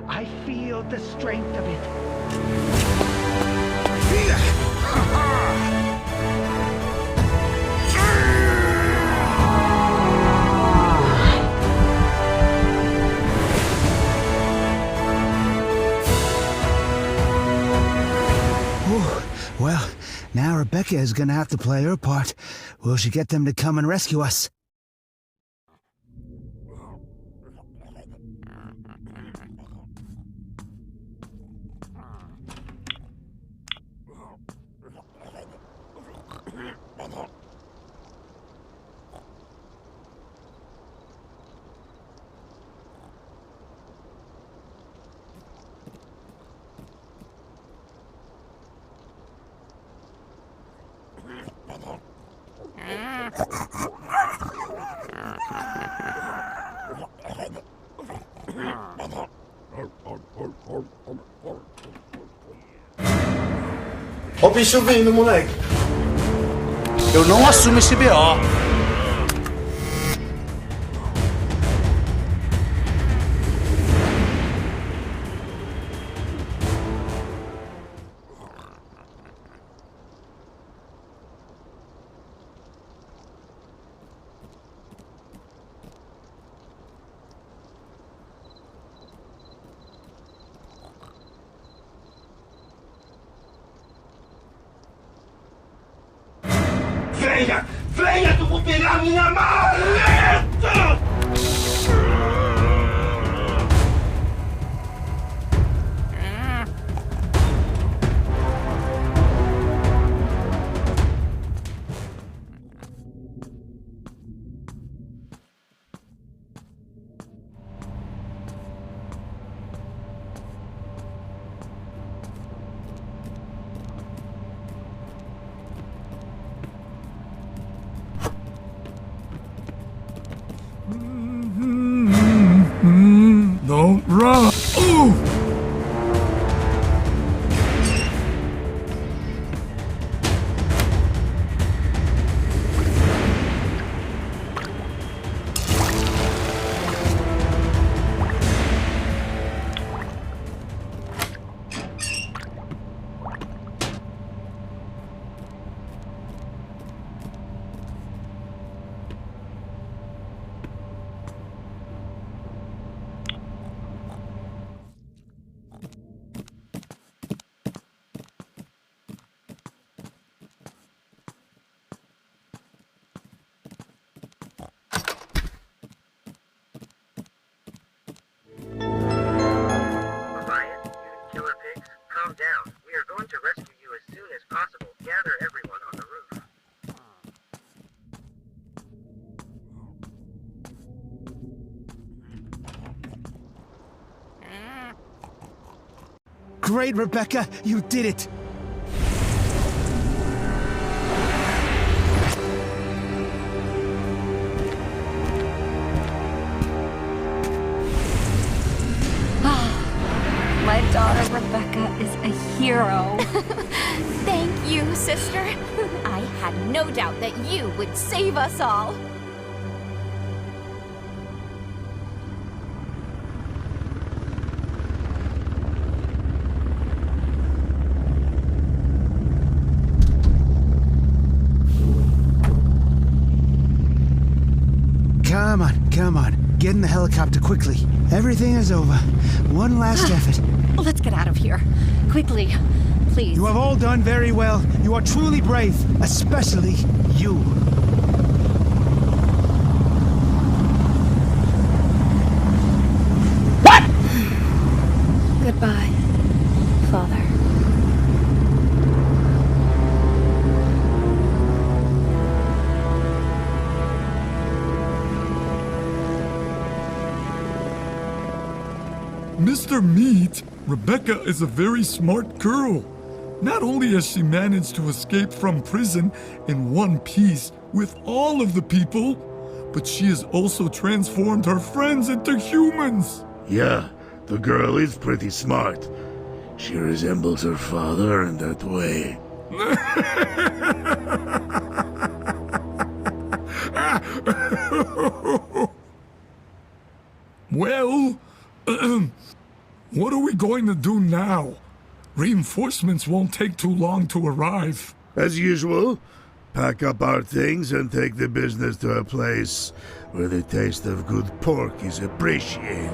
I feel the strength of it. Well, now Rebecca is gonna have to play her part. Will she get them to come and rescue us? Ó o bicho vindo, moleque. Eu não assumo esse BO. Venha! Venha que eu vou pegar minha maleta! Don't run! Ooh! Down. We are going to rescue you as soon as possible. Gather everyone on the roof. Great, Rebecca! You did it! My daughter Rebecca is a hero. Thank you, sister. I had no doubt that you would save us all. Come on. Get in the helicopter quickly. Everything is over. One last effort. Let's get out of here. Quickly, please. You have all done very well. You are truly brave, especially you. What? Goodbye, Father. Mr. Meat, Rebecca is a very smart girl. Not only has she managed to escape from prison in one piece with all of the people, but she has also transformed her friends into humans. Yeah, the girl is pretty smart. She resembles her father in that way. Well, What are we going to do now? Reinforcements won't take too long to arrive. As usual, pack up our things and take the business to a place where the taste of good pork is appreciated.